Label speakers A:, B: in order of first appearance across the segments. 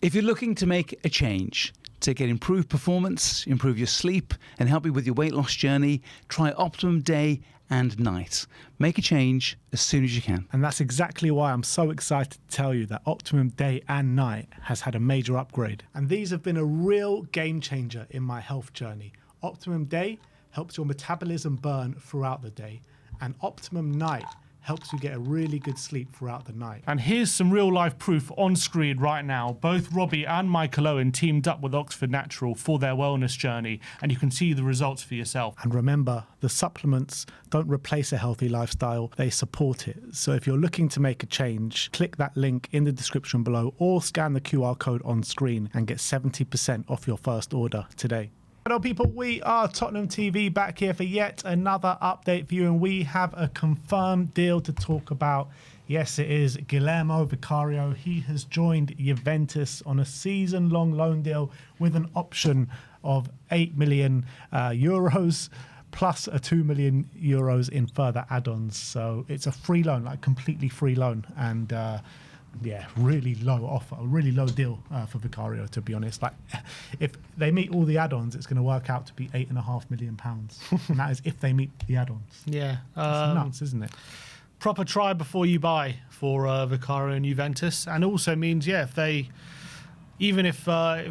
A: If you're looking to make a change to get improved performance, improve your sleep, and help you with your weight loss journey, try Optimum Day and Night. Make a change as soon as you can.
B: And that's exactly why I'm so excited to tell you that Optimum Day and Night has had a major upgrade. And these have been a real game changer in my health journey. Optimum Day helps your metabolism burn throughout the day, and Optimum Night helps you get a really good sleep throughout the night.
C: And here's some real life proof on screen right now. Both Robbie and Michael Owen teamed up with Oxford Natural for their wellness journey, and you can see the results for yourself.
B: And remember, the supplements don't replace a healthy lifestyle, they support it. So if you're looking to make a change, click that link in the description below or scan the QR code on screen and get 70% off your first order today. Hello people, we are Tottenham TV back here for yet another update for you, and we have a confirmed deal to talk about. Yes, it is Guillermo Vicario. He has joined Juventus on a season-long loan deal with an option of 8 million euros plus a 2 million euros in further add-ons. So it's a free loan, like completely free loan, and yeah, really low offer, a really low deal for Vicario, to be honest. Like, if they meet all the add-ons, it's going to work out to be £8.5 million, and that is if they meet the add-ons.
C: Yeah,
B: it's nuts, isn't it?
C: Proper try before you buy for Vicario and Juventus, and also means, yeah, even if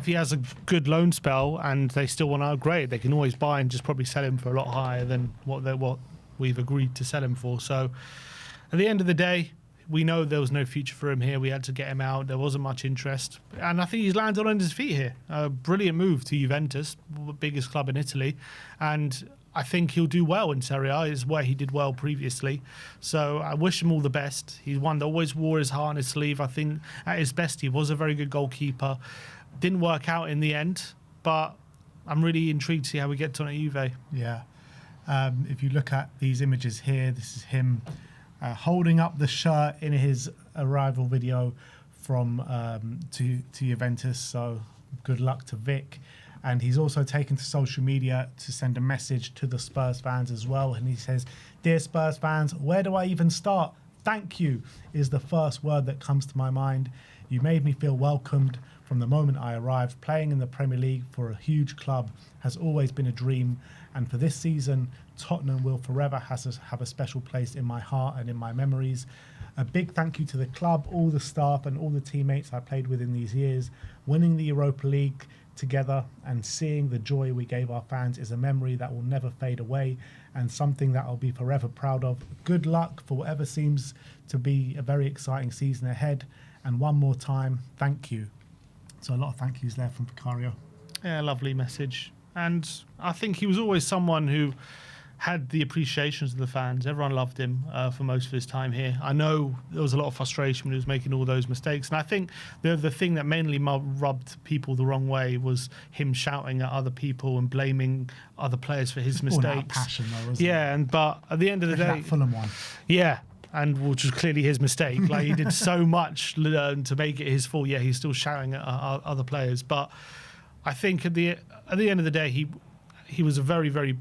C: he has a good loan spell and they still want to upgrade, they can always buy and just probably sell him for a lot higher than what we've agreed to sell him for. So at the end of the day, we know there was no future for him here. We had to get him out. There wasn't much interest. And I think he's landed on his feet here. A brilliant move to Juventus, biggest club in Italy. And I think he'll do well in Serie A. It's where he did well previously. So I wish him all the best. He's one that always wore his heart on his sleeve. I think at his best, he was a very good goalkeeper. Didn't work out in the end, but I'm really intrigued to see how we get on at Juve.
B: Yeah. If you look at these images here, this is him holding up the shirt in his arrival video from to Juventus. So good luck to Vic. And he's also taken to social media to send a message to the Spurs fans as well. And he says, "Dear Spurs fans, where do I even start? Thank you is the first word that comes to my mind. You made me feel welcomed from the moment I arrived. Playing in the Premier League for a huge club has always been a dream. And for this season, Tottenham will forever have a special place in my heart and in my memories. A big thank you to the club, all the staff and all the teammates I played with in these years. Winning the Europa League together and seeing the joy we gave our fans is a memory that will never fade away and something that I'll be forever proud of. Good luck for whatever seems to be a very exciting season ahead. And one more time, thank you." So a lot of thank yous there from Vicario.
C: Yeah, lovely message. And I think he was always someone who had the appreciations of the fans. Everyone loved him for most of his time here. I know there was a lot of frustration when he was making all those mistakes. And I think the thing that mainly rubbed people the wrong way was him shouting at other people and blaming other players for his mistakes.
B: All that passion though, wasn't it?
C: But at the end of the day...
B: That Fulham one.
C: Yeah. And which was clearly his mistake. Like, he did so much to make it his fault. Yeah, he's still shouting at other players. But I think at the end of the day, he was a very, very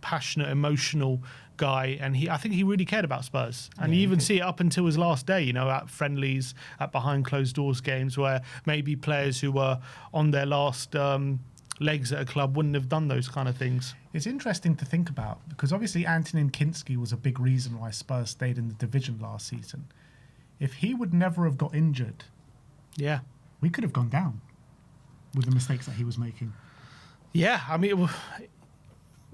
C: passionate, emotional guy, and I think he really cared about Spurs. And you even see it up until his last day, at friendlies, at behind closed doors games, where maybe players who were on their last legs at a club wouldn't have done those kind of things.
B: It's interesting to think about, because obviously Antonin Kinski was a big reason why Spurs stayed in the division last season. If he would never have got injured,
C: yeah,
B: we could have gone down with the mistakes that he was making.
C: Yeah, I mean,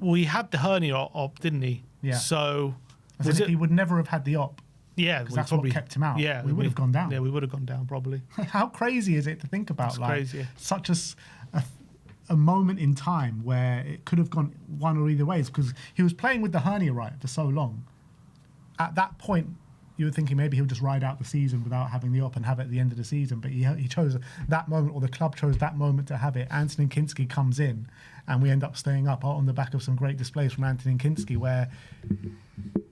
C: he had the hernia op, didn't he?
B: Yeah.
C: So
B: if he would never have had the op,
C: yeah,
B: because that's what kept him out.
C: Yeah,
B: we would have gone down.
C: Yeah, we would have gone down probably.
B: How crazy is it to think about?
C: It's crazy.
B: Such a moment in time where it could have gone one or either ways, because he was playing with the hernia right for so long. At that point, you were thinking maybe he'll just ride out the season without having the op and have it at the end of the season. But he chose that moment, or the club chose that moment to have it. Antonin Kinski comes in, and we end up staying up on the back of some great displays from Antonin Kinski, where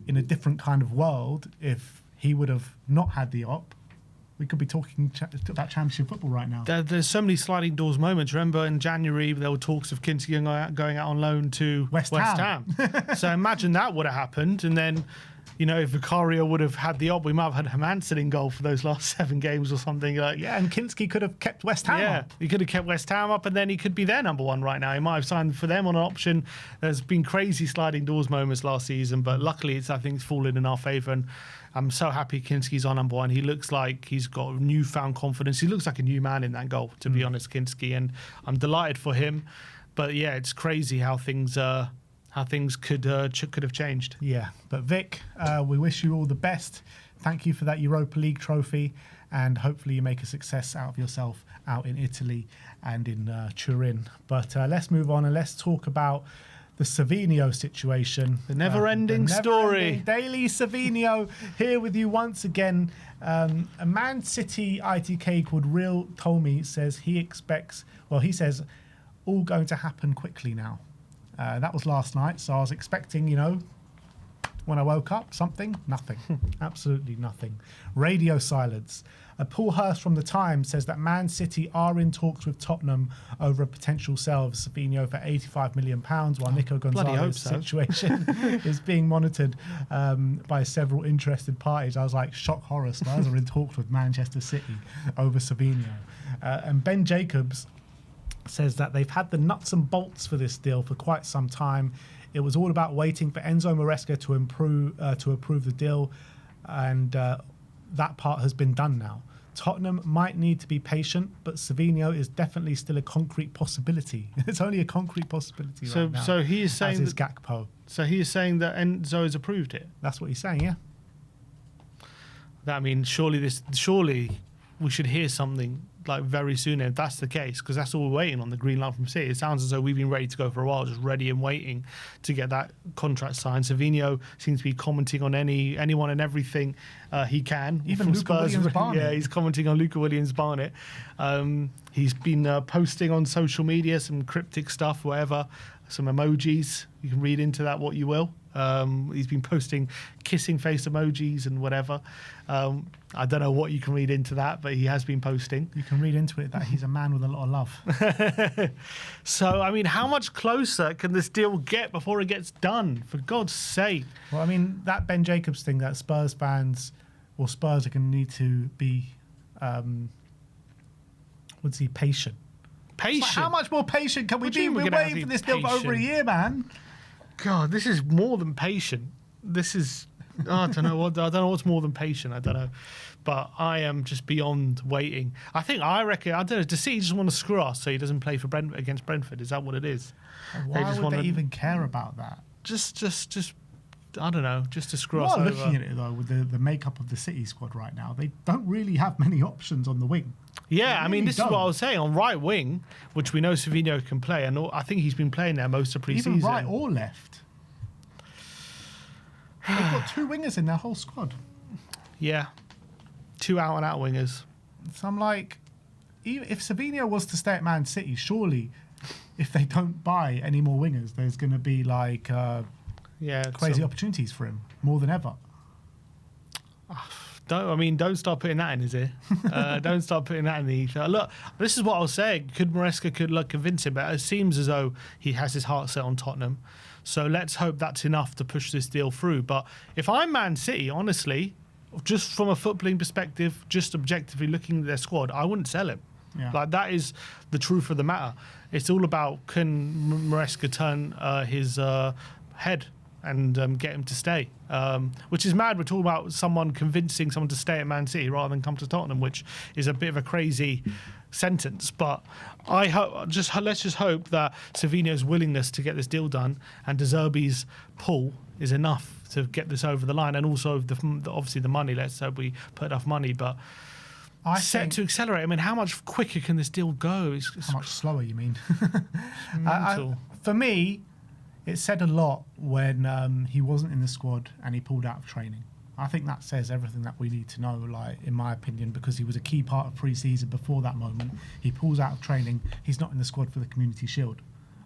B: in a different kind of world, if he would have not had the op, we could be talking about championship football right now.
C: There's so many sliding doors moments. Remember in January, there were talks of Kinski going out on loan to West Ham. So imagine that would have happened. And then you know, if Vicario would have had the op, we might have had Hermansen in goal for those last 7 games or something. Like,
B: Yeah, and Kinski could have kept West Ham up.
C: he could have kept West Ham up, and then he could be their number 1 right now. He might have signed for them on an option. There's been crazy sliding doors moments last season, but luckily I think it's fallen in our favour, and I'm so happy Kinski's on number 1. He looks like he's got newfound confidence. He looks like a new man in that goal, to be honest, Kinski, and I'm delighted for him. But yeah, it's crazy how things could have changed.
B: Yeah, but Vic, we wish you all the best. Thank you for that Europa League trophy, and hopefully you make a success out of yourself out in Italy and in Turin. But let's move on and let's talk about the Savinho situation.
C: The never-ending story.
B: Daily Savinho here with you once again. A Man City ITK called Real Tommy says he says all going to happen quickly now. That was last night, so I was expecting, when I woke up, nothing. Absolutely nothing. Radio silence. Paul Hurst from The Times says that Man City are in talks with Tottenham over a potential sale of Savinho for £85 million, while Nico Gonzalez's situation is being monitored by several interested parties. I was like, shock horror. Spurs are in talks with Manchester City over Savinho. And Ben Jacobs says that they've had the nuts and bolts for this deal for quite some time. It was all about waiting for Enzo Maresca to approve the deal, and that part has been done now. Tottenham might need to be patient, but Savinho is definitely still a concrete possibility. It's only a concrete possibility right now.
C: So he is saying
B: as is Gakpo.
C: So he is saying that Enzo has approved it.
B: That's what he's saying, yeah.
C: That means surely we should hear something like very soon if that's the case, because that's all we're waiting on, the green light from City. It sounds as though we've been ready to go for a while, just ready and waiting to get that contract signed. Savinho seems to be commenting on anyone and everything he can.
B: Even
C: from
B: Luka Williams-Barnett.
C: Yeah, he's commenting on Luka Williams-Barnett. He's been posting on social media some cryptic stuff, whatever, some emojis. You can read into that what you will. He's been posting kissing face emojis and whatever. I don't know what you can read into that, but he has been posting.
B: You can read into it that he's a man with a lot of love.
C: So, I mean, how much closer can this deal get before it gets done? For God's sake.
B: Well, I mean, that Ben Jacobs thing, that Spurs fans or Spurs are going to need to be, patient.
C: Patient?
B: Like, how much more patient can we be? We're waiting for this deal for over a year, man.
C: God, this is more than patient. This is, I don't know what's more than patient. I don't know, but I am just beyond waiting. I don't know. Does City just want to screw us so he doesn't play for against Brentford? Is that what it is?
B: Why would they even care about that?
C: Just I don't know. Just to screw us over.
B: Looking at it though, with the makeup of the City squad right now, they don't really have many options on the wing.
C: Yeah, I mean, this is what I was saying. On right wing, which we know Savinho can play, and I think he's been playing there most of pre-season.
B: Even right or left. They've got 2 wingers in their whole squad.
C: Yeah, 2 out-and-out wingers.
B: So I'm like, if Savinho was to stay at Man City, surely, if they don't buy any more wingers, there's going to be like crazy opportunities for him, more than ever.
C: Don't start putting that in his ear. Don't start putting that in the ether. Look, this is what I was saying. Maresca could convince him, but it seems as though he has his heart set on Tottenham. So let's hope that's enough to push this deal through. But if I'm Man City, honestly, just from a footballing perspective, just objectively looking at their squad, I wouldn't sell him. Yeah. Like, that is the truth of the matter. It's all about, can Maresca turn his head and get him to stay, which is mad. We're talking about someone convincing someone to stay at Man City rather than come to Tottenham, which is a bit of a crazy sentence. But let's just hope that Savinho's willingness to get this deal done and De Zerbi's pull is enough to get this over the line, and also obviously the money. Let's hope we put enough money, but set to accelerate. I mean, how much quicker can this deal go?
B: How much slower, you mean?
C: Mental.
B: For me, it said a lot when he wasn't in the squad and he pulled out of training. I think that says everything that we need to know, like, in my opinion, because he was a key part of pre-season before that moment. He pulls out of training. He's not in the squad for the Community Shield.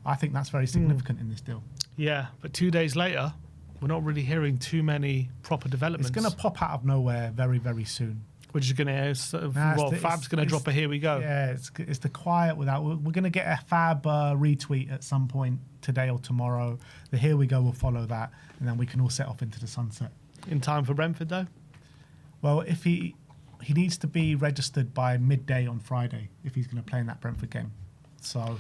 B: I think that's very significant in this deal.
C: Yeah, but 2 days later, we're not really hearing too many proper developments.
B: It's going to pop out of nowhere very, very soon.
C: Which is going to Fab's going to drop a here we go.
B: Yeah, it's the quiet without. We're going to get a Fab retweet at some point today or tomorrow. The here we go will follow that, and then we can all set off into the sunset.
C: in time for Brentford, though?
B: Well, if he needs to be registered by midday on Friday if he's going to play in that Brentford game. So,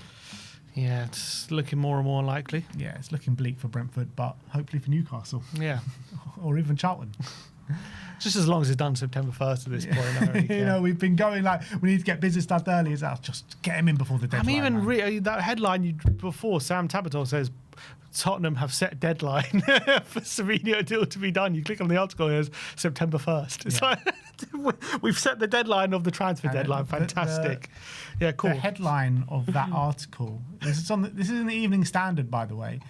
C: yeah, it's looking more and more likely.
B: yeah, it's looking bleak for Brentford, but hopefully for Newcastle
C: Yeah.
B: or even Charlton.
C: Just as long as it's done September 1st at this point. I don't really care.
B: You know, we've been going like, we need to get business done early. Just get him in before the deadline.
C: I mean, even
B: man.
C: that headline before, Sam Tabator says Tottenham have set deadline for Savinho deal to be done. You click on the article, here's September 1st. It's like, we've set the deadline of the transfer deadline. Fantastic. Yeah, cool.
B: The headline of that article, this is in the Evening Standard, by the way.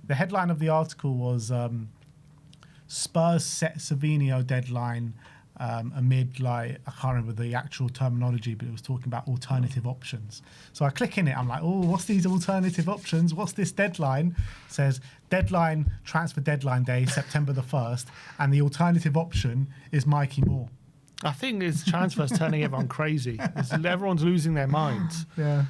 B: The headline of the article was Spurs set Savinho deadline amid, like, I can't remember the actual terminology, but it was talking about alternative options. So I click in it, I'm like, oh, what's these alternative options? What's this deadline? It says deadline, transfer deadline day, September the 1st, and the alternative option is Mikey Moore.
C: I think his transfer's turning everyone crazy. Everyone's losing their minds.
B: Yeah.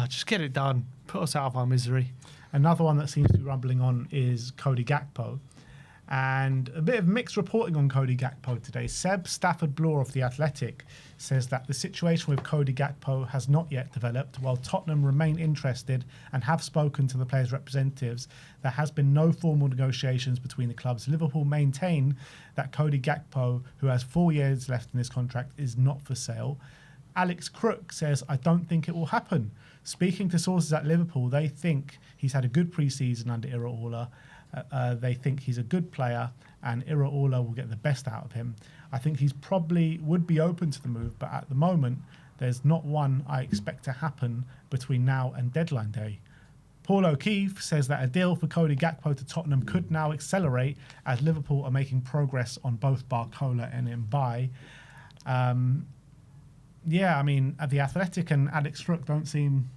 C: Just get it done. Put us out of our misery.
B: Another one that seems to be rumbling on is Cody Gakpo. And a bit of mixed reporting on Cody Gakpo today. Seb Stafford-Bloor of The Athletic says that the situation with Cody Gakpo has not yet developed. While Tottenham remain interested and have spoken to the players' representatives, there has been no formal negotiations between the clubs. Liverpool maintain that Cody Gakpo, who has 4 years left in his contract, is not for sale. Alex Crook says, I don't think it will happen. Speaking to sources at Liverpool, they think he's had a good pre-season under Iraola. They think he's a good player and Iraola will get the best out of him. I think he's probably would be open to the move, but at the moment, there's not one I expect to happen between now and deadline day. Paul O'Keefe says that a deal for Cody Gakpo to Tottenham could now accelerate as Liverpool are making progress on both Barcola and Mbaye. Yeah, I mean, The Athletic and Alex Crook don't seem,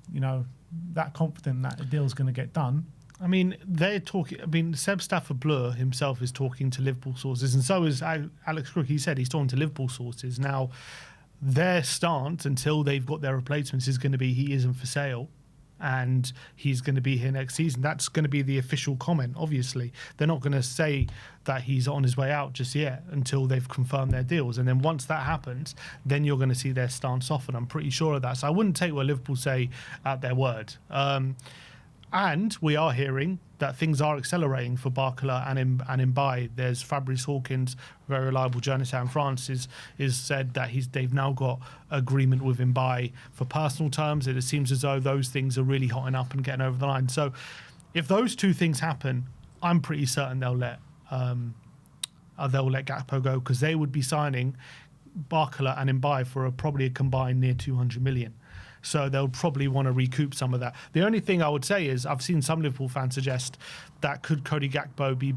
B: that confident that a deal's going to get done.
C: I mean, they're talking. I mean, Seb Stafford-Bloor himself is talking to Liverpool sources, and so is Alex Crook. He said he's talking to Liverpool sources. Now, their stance until they've got their replacements is going to be he isn't for sale, and he's going to be here next season. That's going to be the official comment. Obviously, they're not going to say that he's on his way out just yet until they've confirmed their deals. And then once that happens, then you're going to see their stance soften. I'm pretty sure of that. So I wouldn't take what Liverpool say at their word. And we are hearing that things are accelerating for Barcola and Mbaye. There's Fabrice Hawkins, very reliable journalist out in France, is said that they've now got agreement with Mbaye for personal terms. It seems as though those things are really hotting up and getting over the line. So if those two things happen, I'm pretty certain they'll let Gakpo go, because they would be signing Barcola and Mbaye for probably a combined near 200 million. So they'll probably want to recoup some of that. The only thing I would say is I've seen some Liverpool fans suggest that could Cody Gakpo be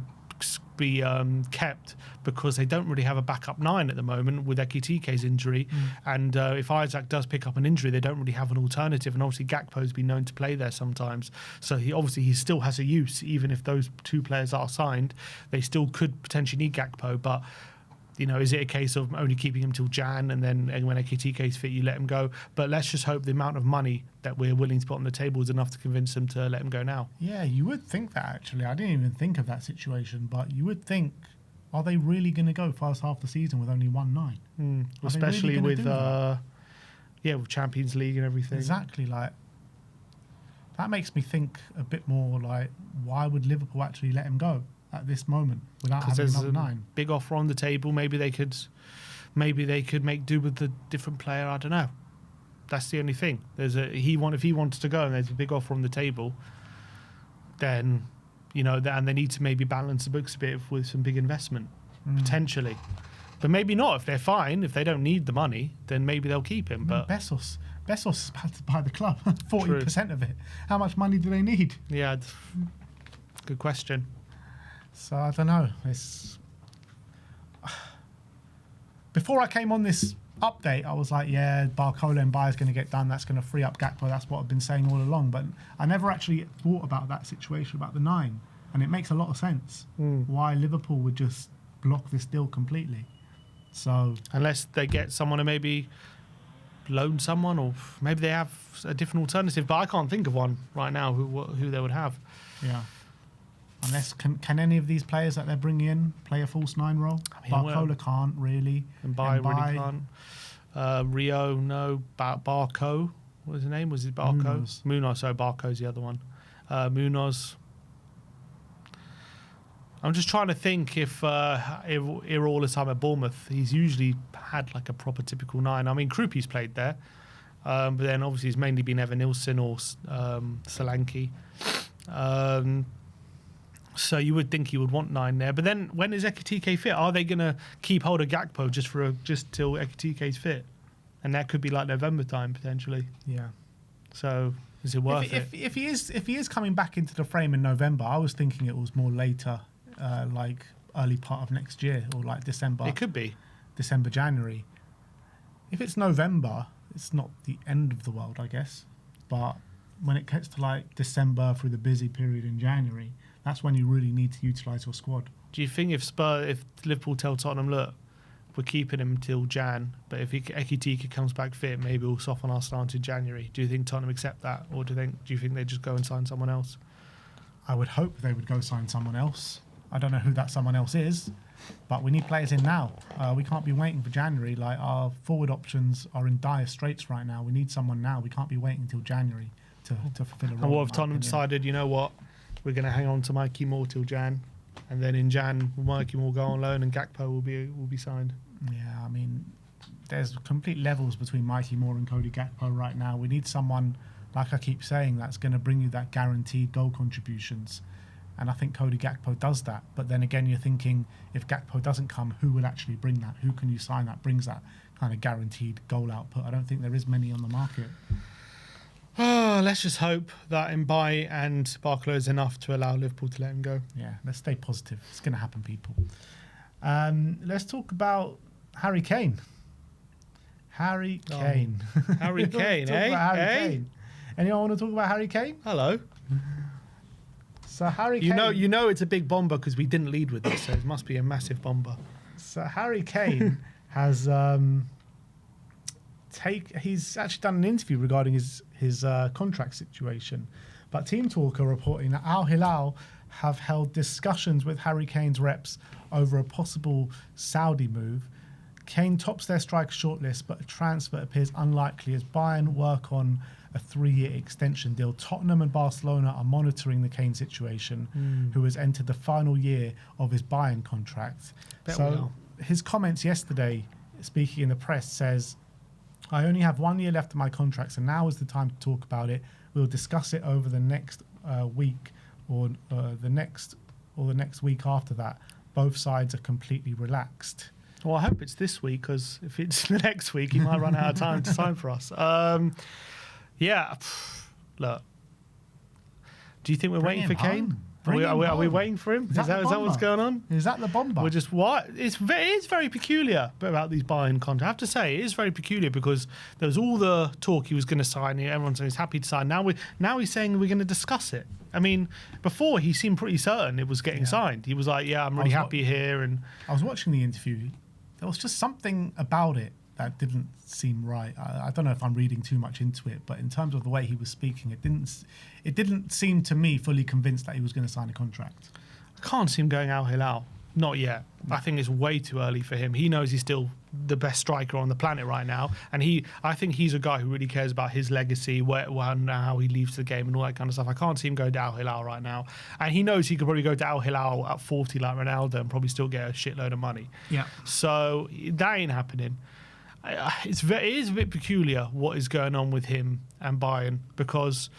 C: kept because they don't really have a backup 9 at the moment with Ekitike's injury. And if Isaac does pick up an injury, they don't really have an alternative. And obviously Gakpo's been known to play there sometimes. So he still has a use. Even if those two players are signed, they still could potentially need Gakpo. But is it a case of only keeping him till Jan and then when Ekitike's fit, you let him go? But let's just hope the amount of money that we're willing to put on the table is enough to convince them to let him go now.
B: Yeah, you would think that, actually. I didn't even think of that situation, but you would think, are they really going to go first half of the season with only 1-9?
C: Especially really with Champions League and everything.
B: Exactly. Like, that makes me think a bit more like, why would Liverpool actually let him go at this moment without having another 9?
C: Big offer on the table. Maybe they could make do with the different player. I don't know. That's the only thing. If he wants to go and there's a big offer on the table, then and they need to maybe balance the books a bit with some big investment potentially. But maybe not. If they're fine, if they don't need the money, then maybe they'll keep him. But
B: Bezos is about to buy the club. 40% of it. How much money do they need?
C: Yeah, good question.
B: So I don't know. Before I came on this update, I was like, yeah, Barcola and Mbaye is going to get done. That's going to free up Gakpo. That's what I've been saying all along. But I never actually thought about that situation, about the 9. And it makes a lot of sense why Liverpool would just block this deal completely. So
C: unless they get someone to maybe loan someone, or maybe they have a different alternative. But I can't think of one right now who they would have.
B: Yeah. Unless can any of these players that they're bringing in play a false 9 role?
C: I mean,
B: Barcola can't really.
C: And really can't. Rio, no. Barco, what was his name? Was it Barco? Munoz. So Barco's the other one. Munoz. I'm just trying to think if all the time at Bournemouth, he's usually had like a proper typical 9. I mean, Krupi's played there, but then obviously he's mainly been Evan Nilsson or Solanke. So you would think he would want 9 there. But then when is Ekitike fit? Are they going to keep hold of Gakpo just till Ekitike's fit? And that could be like November time potentially.
B: Yeah.
C: So is it worth it?
B: If he is coming back into the frame in November, I was thinking it was more later. Like early part of next year or like December.
C: It could be.
B: December, January. If it's November, it's not the end of the world, I guess. But when it gets to like December through the busy period in January, that's when you really need to utilise your squad.
C: Do you think if Liverpool tell Tottenham, look, we're keeping him until Jan, but if Ekitike comes back fit, maybe we'll soften our stance in January. Do you think Tottenham accept that? Or do you think they just go and sign someone else?
B: I would hope they would go sign someone else. I don't know who that someone else is, but we need players in now. We can't be waiting for January. Like, our forward options are in dire straits right now. We need someone now. We can't be waiting until January to fulfill a role.
C: And what if Tottenham decided, you know what, we're going to hang on to Mikey Moore till Jan, and then in Jan Mikey Moore go on loan and Gakpo will be signed?
B: Yeah, I mean, there's complete levels between Mikey Moore and Cody Gakpo right now. We need someone, like I keep saying, that's going to bring you that guaranteed goal contributions. And I think Cody Gakpo does that. But then again, you're thinking, if Gakpo doesn't come, who will actually bring that? Who can you sign that brings that kind of guaranteed goal output? I don't think there is many on the market.
C: Let's just hope that Mbaye and Barcola is enough to allow Liverpool to let him go.
B: Yeah, let's stay positive. It's going to happen, people. Let's talk about Harry Kane. Harry Kane.
C: Harry Kane, Kane.
B: Anyone want to talk about Harry Kane?
C: Hello.
B: So Harry Kane...
C: You know it's a big bomber because we didn't lead with it, so it must be a massive bomber.
B: So Harry Kane has he's actually done an interview regarding his contract situation. But Team Talk are reporting that Al Hilal have held discussions with Harry Kane's reps over a possible Saudi move. Kane tops their striker shortlist, but a transfer appears unlikely as Bayern work on a 3-year extension deal. Tottenham and Barcelona are monitoring the Kane situation, who has entered the final year of his Bayern contract. His comments yesterday, speaking in the press, says, "I only have 1 year left of my contract, so now is the time to talk about it. We'll discuss it over the next week or the next week after that. Both sides are completely relaxed."
C: Well, I hope it's this week, because if it's the next week, he might run out of time to sign for us. Yeah, look. Do you think we're waiting for Kane? Are we waiting for him? Is that what's going on?
B: Is that the bomber?
C: We're just what? It is very peculiar about these Bayern contracts. I have to say, it is very peculiar because there was all the talk he was going to sign. Everyone said he's happy to sign. Now he's saying we're going to discuss it. I mean, before he seemed pretty certain it was getting signed. He was like, "Yeah, I'm really happy here." And
B: I was watching the interview. There was just something about it that didn't seem right. I don't know if I'm reading too much into it, but in terms of the way he was speaking, it didn't seem to me fully convinced that he was going to sign a contract.
C: I can't see him going Al Hilal. Not yet. I think it's way too early for him. He knows he's still the best striker on the planet right now, and I think he's a guy who really cares about his legacy, how he leaves the game and all that kind of stuff. I can't see him going to Al Hilal right now, and he knows he could probably go to Al Hilal at 40 like Ronaldo and probably still get a shitload of money.
B: Yeah.
C: So that ain't happening. It is a bit peculiar what is going on with him and Bayern, because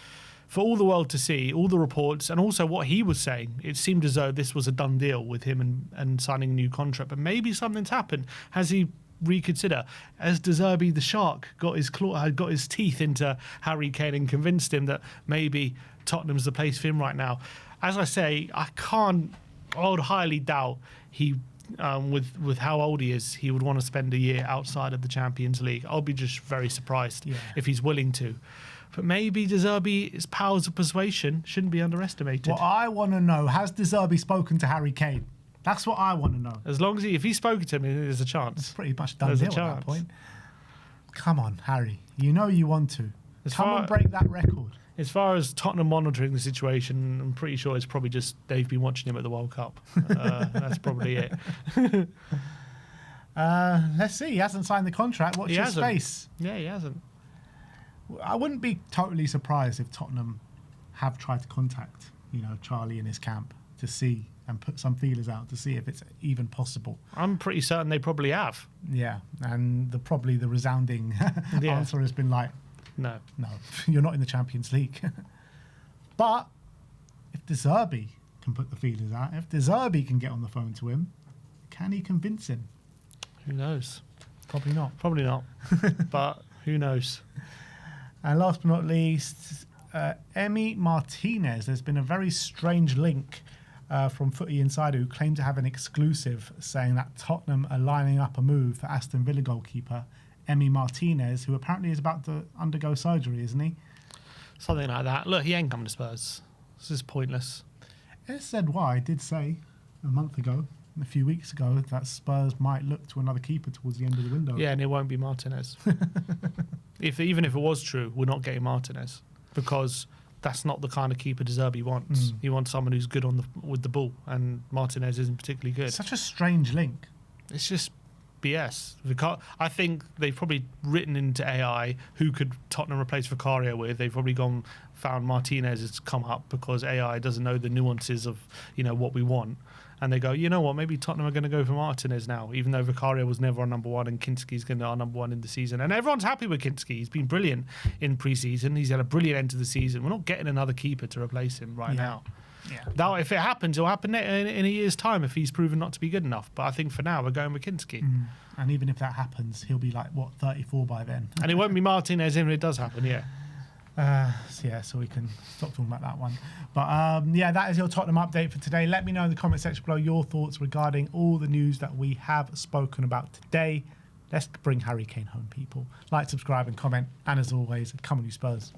C: for all the world to see, all the reports, and also what he was saying, it seemed as though this was a done deal with him and signing a new contract. But maybe something's happened. Has he reconsider? Has De Zerbi the shark got his teeth into Harry Kane and convinced him that maybe Tottenham's the place for him right now? As I say, I would highly doubt he, with how old he is, he would want to spend a year outside of the Champions League. I'll be just very surprised if he's willing to. But maybe De Zerbi's powers of persuasion shouldn't be underestimated.
B: Well, I want to know, has De Zerbi spoken to Harry Kane? That's what I want to know.
C: As long as if he's spoken to him, there's a chance.
B: It's pretty much done deal at that point. Come on, Harry. You know you want to. Come on, break that record.
C: As far as Tottenham monitoring the situation, I'm pretty sure it's probably just they've been watching him at the World Cup. That's probably it.
B: Let's see. He hasn't signed the contract. Watch your space.
C: Yeah, he hasn't.
B: I wouldn't be totally surprised if Tottenham have tried to contact, Charlie in his camp to see and put some feelers out to see if it's even possible.
C: I'm pretty certain they probably have.
B: Yeah, and probably the resounding answer has been like,
C: no,
B: you're not in the Champions League. But if De Zerbi can put the feelers out, if De Zerbi can get on the phone to him, can he convince him?
C: Who knows?
B: Probably not.
C: Probably not. But who knows?
B: And last but not least, Emi Martinez. There's been a very strange link from Footy Insider who claim to have an exclusive saying that Tottenham are lining up a move for Aston Villa goalkeeper Emi Martinez, who apparently is about to undergo surgery, isn't he?
C: Something like that. Look, he ain't coming to Spurs. This is pointless.
B: SZY did say a few weeks ago, that Spurs might look to another keeper towards the end of the window.
C: Yeah, and it won't be Martinez. Even if it was true, we're not getting Martinez because that's not the kind of keeper De Zerbi wants. He wants someone who's good with the ball, and Martinez isn't particularly good.
B: Such a strange link.
C: It's just BS. I think they've probably written into AI who could Tottenham replace Vicario with. They've probably found Martinez has come up because AI doesn't know the nuances of what we want. And they go, you know what, maybe Tottenham are going to go for Martinez now, even though Vicario was never our number one and Kinski's going to be our number one in the season. And everyone's happy with Kinski. He's been brilliant in pre-season. He's had a brilliant end to the season. We're not getting another keeper to replace him now. Yeah. Now, if it happens, it'll happen in a year's time if he's proven not to be good enough. But I think for now, we're going with Kinski.
B: And even if that happens, he'll be 34 by then.
C: And it won't be Martinez if it does happen, yeah.
B: So we can stop talking about that one. But that is your Tottenham update for today. Let me know in the comment section below your thoughts regarding all the news that we have spoken about today. Let's bring Harry Kane home, people. Like, subscribe and comment. And as always, come on you Spurs.